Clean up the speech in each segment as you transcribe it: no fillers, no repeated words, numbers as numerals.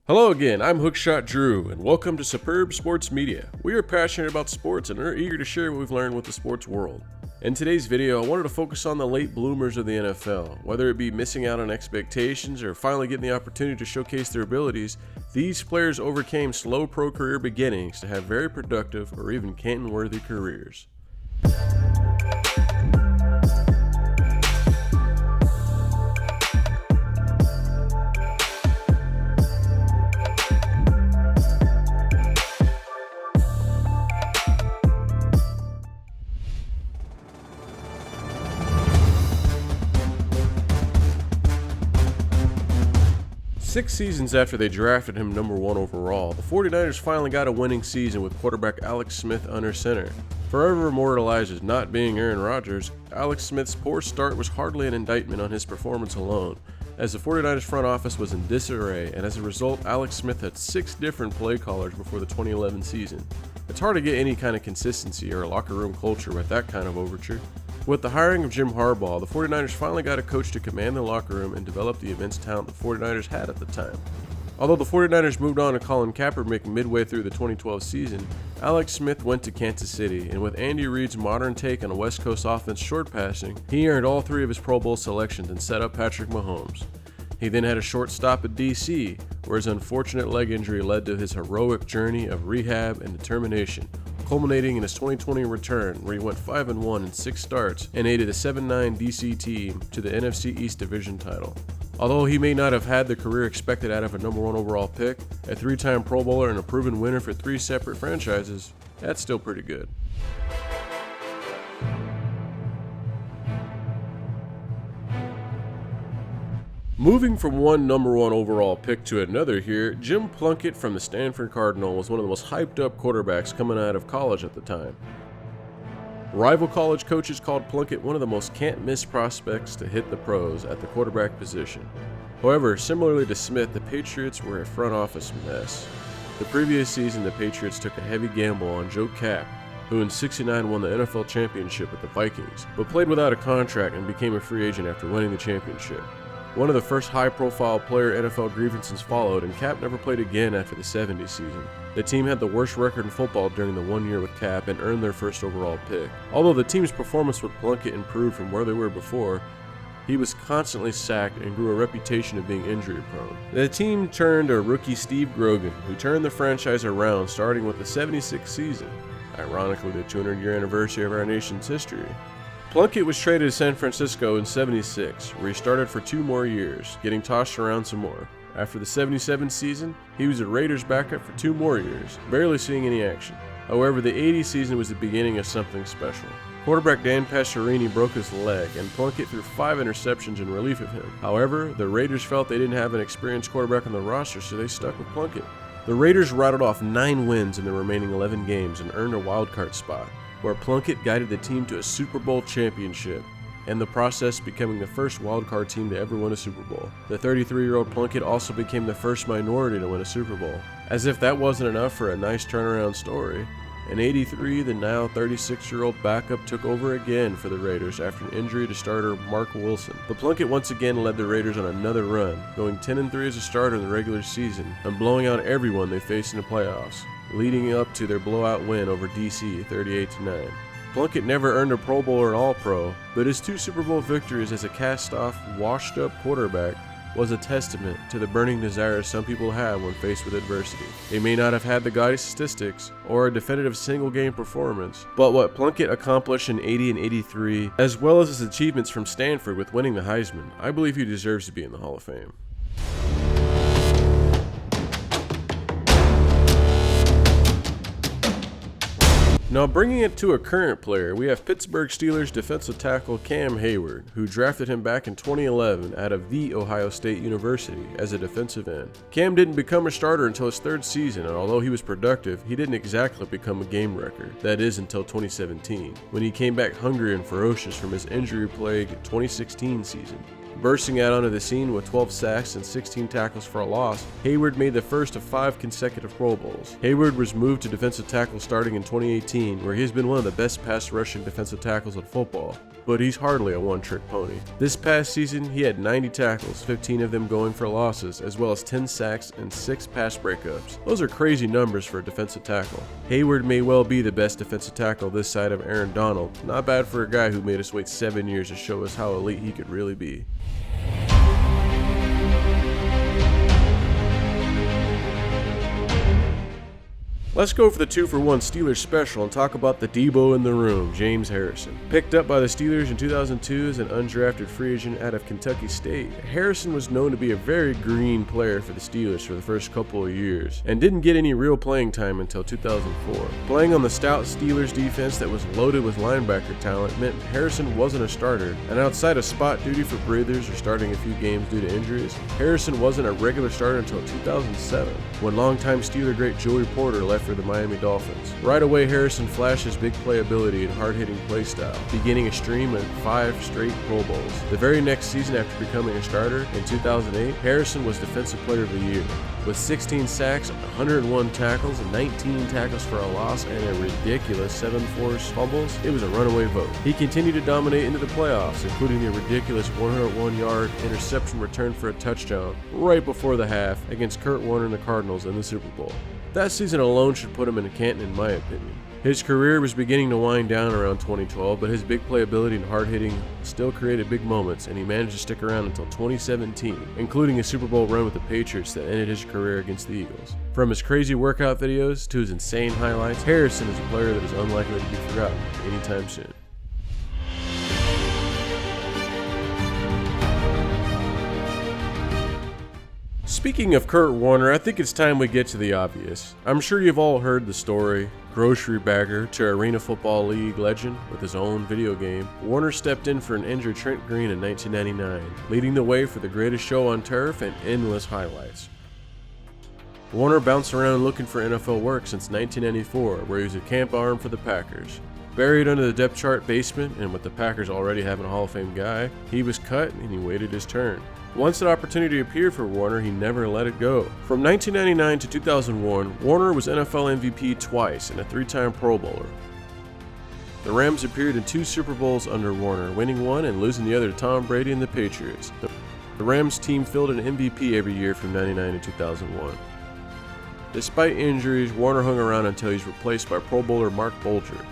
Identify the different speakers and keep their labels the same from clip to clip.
Speaker 1: Hello again, I'm Hookshot Drew, and welcome to Superb Sports Media. We are passionate about sports and are eager to share what we've learned with the sports world. In today's video, I wanted to focus on the late bloomers of the NFL. Whether it be missing out on expectations or finally getting the opportunity to showcase their abilities, these players overcame slow pro career beginnings to have very productive or even Canton-worthy careers. 6 seasons after they drafted him number 1 overall, the 49ers finally got a winning season with quarterback Alex Smith under center. Forever immortalized as not being Aaron Rodgers, Alex Smith's poor start was hardly an indictment on his performance alone, as the 49ers front office was in disarray, and as a result, Alex Smith had 6 different play callers before the 2011 season. It's hard to get any kind of consistency or locker room culture with that kind of overture. With the hiring of Jim Harbaugh, the 49ers finally got a coach to command the locker room and develop the immense talent the 49ers had at the time. Although the 49ers moved on to Colin Kaepernick midway through the 2012 season, Alex Smith went to Kansas City, and with Andy Reid's modern take on a West Coast offense short passing, he earned all 3 of his Pro Bowl selections and set up Patrick Mahomes. He then had a short stop at DC, where his unfortunate leg injury led to his heroic journey of rehab and determination, culminating in his 2020 return, where he went 5-1 in 6 starts and aided a 7-9 DC team to the NFC East Division title. Although he may not have had the career expected out of a number 1 overall pick, a 3-time Pro Bowler and a proven winner for 3 separate franchises, that's still pretty good. Moving from one number 1 overall pick to another here, Jim Plunkett from the Stanford Cardinal was one of the most hyped up quarterbacks coming out of college at the time. Rival college coaches called Plunkett one of the most can't-miss prospects to hit the pros at the quarterback position. However, similarly to Smith, the Patriots were a front office mess. The previous season, the Patriots took a heavy gamble on Joe Kapp, who in '69 won the NFL championship with the Vikings, but played without a contract and became a free agent after winning the championship. One of the first high-profile player NFL grievances followed, and Kapp never played again after the '70 season. The team had the worst record in football during the 1 year with Kapp and earned their first overall pick. Although the team's performance with Plunkett improved from where they were before, he was constantly sacked and grew a reputation of being injury-prone. The team turned to rookie Steve Grogan, who turned the franchise around starting with the '76 season, ironically the 200-year anniversary of our nation's history. Plunkett was traded to San Francisco in '76, where he started for 2 more years, getting tossed around some more. After the '77 season, he was a Raiders backup for 2 more years, barely seeing any action. However, the '80 season was the beginning of something special. Quarterback Dan Pastorini broke his leg, and Plunkett threw 5 interceptions in relief of him. However, the Raiders felt they didn't have an experienced quarterback on the roster, so they stuck with Plunkett. The Raiders rattled off 9 wins in the remaining 11 games and earned a wildcard spot, where Plunkett guided the team to a Super Bowl championship, and the process becoming the first wildcard team to ever win a Super Bowl. The 33-year-old Plunkett also became the first minority to win a Super Bowl. As if that wasn't enough for a nice turnaround story, in '83, the now 36-year-old backup took over again for the Raiders after an injury to starter Mark Wilson. But Plunkett once again led the Raiders on another run, going 10-3 as a starter in the regular season and blowing out everyone they faced in the playoffs, leading up to their blowout win over DC 38-9. Plunkett never earned a Pro Bowl or an All-Pro, but his 2 Super Bowl victories as a cast-off, washed-up quarterback was a testament to the burning desire some people have when faced with adversity. They may not have had the gaudy statistics or a definitive single-game performance, but what Plunkett accomplished in '80 and '83, as well as his achievements from Stanford with winning the Heisman, I believe he deserves to be in the Hall of Fame. Now bringing it to a current player, we have Pittsburgh Steelers defensive tackle Cam Hayward, who drafted him back in 2011 out of The Ohio State University as a defensive end. Cam didn't become a starter until his 3rd season, and although he was productive, he didn't exactly become a game wrecker. That is until 2017, when he came back hungry and ferocious from his injury-plagued 2016 season. Bursting out onto the scene with 12 sacks and 16 tackles for a loss, Hayward made the first of 5 consecutive Pro Bowls. Hayward was moved to defensive tackle starting in 2018, where he has been one of the best pass rushing defensive tackles in football, but he's hardly a one-trick pony. This past season, he had 90 tackles, 15 of them going for losses, as well as 10 sacks and 6 pass breakups. Those are crazy numbers for a defensive tackle. Hayward may well be the best defensive tackle this side of Aaron Donald. Not bad for a guy who made us wait 7 years to show us how elite he could really be. Let's go for the 2-for-1 Steelers special and talk about the Debo in the room, James Harrison. Picked up by the Steelers in 2002 as an undrafted free agent out of Kentucky State, Harrison was known to be a very green player for the Steelers for the first couple of years, and didn't get any real playing time until 2004. Playing on the stout Steelers defense that was loaded with linebacker talent meant Harrison wasn't a starter, and outside of spot duty for breathers or starting a few games due to injuries, Harrison wasn't a regular starter until 2007, when longtime Steeler great Joey Porter left for the Miami Dolphins. Right away, Harrison flashed his big playability and hard-hitting play style, beginning a stream of 5 straight Pro Bowls. The very next season after becoming a starter, in 2008, Harrison was Defensive Player of the Year. With 16 sacks, 101 tackles, 19 tackles for a loss, and a ridiculous 7 forced fumbles, it was a runaway vote. He continued to dominate into the playoffs, including the ridiculous 101-yard interception return for a touchdown right before the half against Kurt Warner and the Cardinals in the Super Bowl. That season alone should put him in Canton in my opinion. His career was beginning to wind down around 2012, but his big playability and hard hitting still created big moments, and he managed to stick around until 2017, including a Super Bowl run with the Patriots that ended his career against the Eagles. From his crazy workout videos to his insane highlights, Harrison is a player that is unlikely to be forgotten anytime soon. Speaking of Kurt Warner, I think it's time we get to the obvious. I'm sure you've all heard the story. Grocery bagger to Arena Football League legend with his own video game, Warner stepped in for an injured Trent Green in 1999, leading the way for the greatest show on turf and endless highlights. Warner bounced around looking for NFL work since 1994, where he was a camp arm for the Packers. Buried under the depth chart basement, and with the Packers already having a Hall of Fame guy, he was cut and he waited his turn. Once that opportunity appeared for Warner, he never let it go. From 1999 to 2001, Warner was NFL MVP twice and a 3-time Pro Bowler. The Rams appeared in 2 Super Bowls under Warner, winning one and losing the other to Tom Brady and the Patriots. The Rams team filled an MVP every year from 1999 to 2001. Despite injuries, Warner hung around until he was replaced by Pro Bowler Mark Bulger.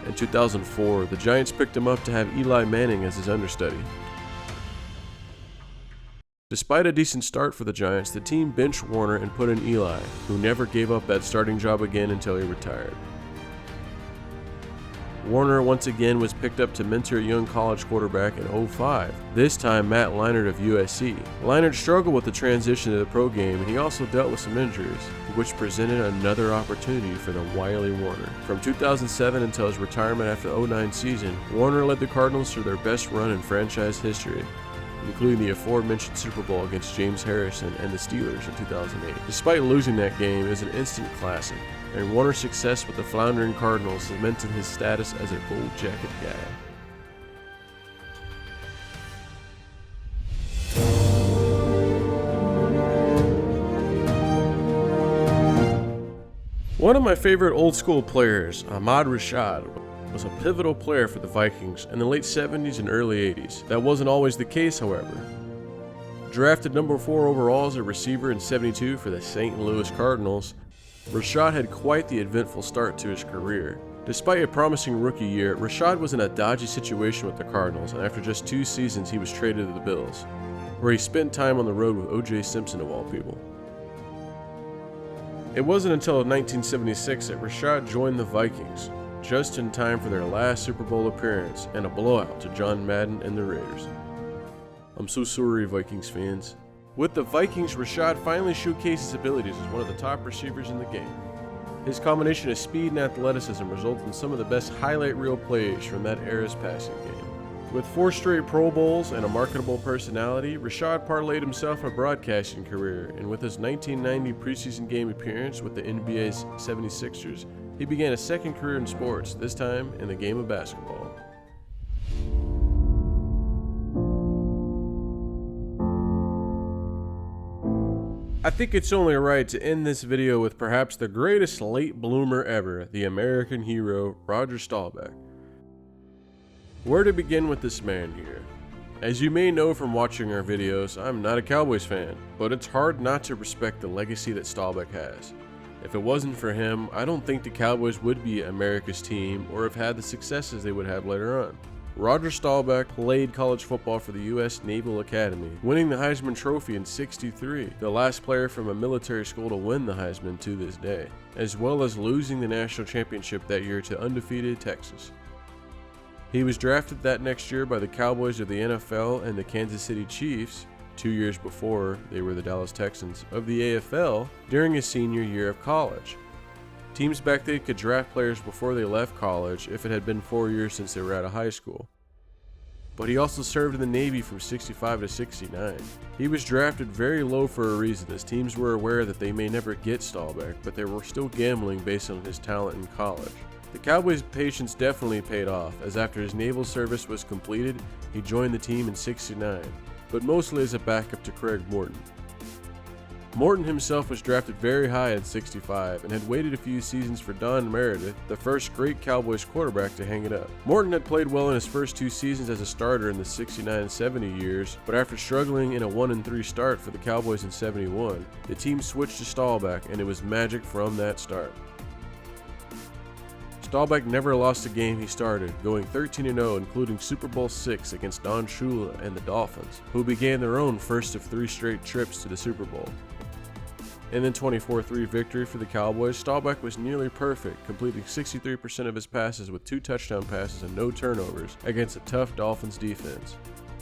Speaker 1: In 2004, the Giants picked him up to have Eli Manning as his understudy. Despite a decent start for the Giants, the team benched Warner and put in Eli, who never gave up that starting job again until he retired. Warner once again was picked up to mentor a young college quarterback in 2005, this time Matt Leinart of USC. Leinart struggled with the transition to the pro game, and he also dealt with some injuries, which presented another opportunity for the wily Warner. From 2007 until his retirement after the 2009 season, Warner led the Cardinals through their best run in franchise history, including the aforementioned Super Bowl against James Harrison and the Steelers in 2008. Despite losing that game, it was an instant classic, and Warner's success with the floundering Cardinals cemented his status as a gold jacket guy. One of my favorite old school players, Ahmad Rashad, was a pivotal player for the Vikings in the late 70s and early 80s. That wasn't always the case, however. Drafted number 4 overall as a receiver in 72 for the St. Louis Cardinals, Rashad had quite the eventful start to his career. Despite a promising rookie year, Rashad was in a dodgy situation with the Cardinals, and after just 2 seasons he was traded to the Bills, where he spent time on the road with O.J. Simpson of all people. It wasn't until 1976 that Rashad joined the Vikings, just in time for their last Super Bowl appearance and a blowout to John Madden and the Raiders. I'm so sorry, Vikings fans. With the Vikings, Rashad finally showcased his abilities as one of the top receivers in the game. His combination of speed and athleticism resulted in some of the best highlight reel plays from that era's passing game. With 4 straight Pro Bowls and a marketable personality, Rashad parlayed himself a broadcasting career, and with his 1990 preseason game appearance with the NBA's 76ers, he began a second career in sports, this time in the game of basketball. think it's only right to end this video with perhaps the greatest late bloomer ever, the American hero, Roger Staubach. Where to begin with this man here? As you may know from watching our videos, I'm not a Cowboys fan, but it's hard not to respect the legacy that Staubach has. If it wasn't for him, I don't think the Cowboys would be America's team or have had the successes they would have later on. Roger Staubach played college football for the U.S. Naval Academy, winning the Heisman Trophy in '63, the last player from a military school to win the Heisman to this day, as well as losing the national championship that year to undefeated Texas. He was drafted that next year by the Cowboys of the NFL and the Kansas City Chiefs, 2 years before they were the Dallas Texans, of the AFL during his senior year of college. Teams back then could draft players before they left college if it had been 4 years since they were out of high school. But he also served in the Navy from '65 to '69. He was drafted very low for a reason, as teams were aware that they may never get Staubach, but they were still gambling based on his talent in college. The Cowboys' patience definitely paid off, as after his naval service was completed, he joined the team in '69, but mostly as a backup to Craig Morton. Morton himself was drafted very high at '65 and had waited a few seasons for Don Meredith, the first great Cowboys quarterback, to hang it up. Morton had played well in his first 2 seasons as a starter in the '69-70 years, but after struggling in a 1-3 start for the Cowboys in '71, the team switched to Staubach and it was magic from that start. Staubach never lost a game he started, going 13-0, including Super Bowl VI against Don Shula and the Dolphins, who began their own first of 3 straight trips to the Super Bowl. In the 24-3 victory for the Cowboys, Staubach was nearly perfect, completing 63% of his passes with 2 touchdown passes and no turnovers against a tough Dolphins defense.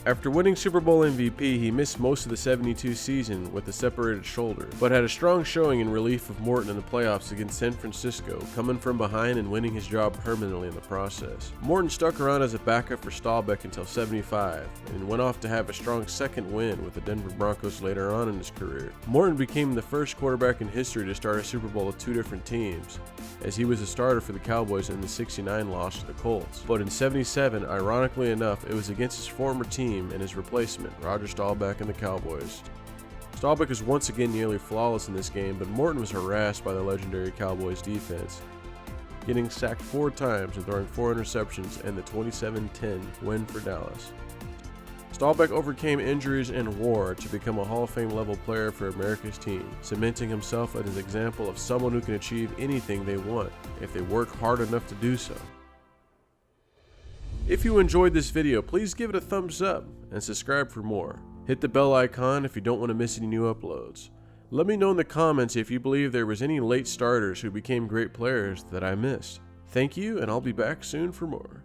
Speaker 1: After winning Super Bowl MVP, he missed most of the '72 season with a separated shoulder, but had a strong showing in relief of Morton in the playoffs against San Francisco, coming from behind and winning his job permanently in the process. Morton stuck around as a backup for Staubach until '75, and went off to have a strong second win with the Denver Broncos later on in his career. Morton became the first quarterback in history to start a Super Bowl with 2 different teams, as he was a starter for the Cowboys in the '69 loss to the Colts. But in '77, ironically enough, it was against his former team and his replacement, Roger Staubach and the Cowboys. Staubach was once again nearly flawless in this game, but Morton was harassed by the legendary Cowboys defense, getting sacked 4 times and throwing 4 interceptions in the 27-10 win for Dallas. Staubach overcame injuries and war to become a Hall of Fame level player for America's team, cementing himself as an example of someone who can achieve anything they want if they work hard enough to do so. If you enjoyed this video, please give it a thumbs up and subscribe for more. Hit the bell icon if you don't want to miss any new uploads. Let me know in the comments if you believe there was any late starters who became great players that I missed. Thank you, and I'll be back soon for more.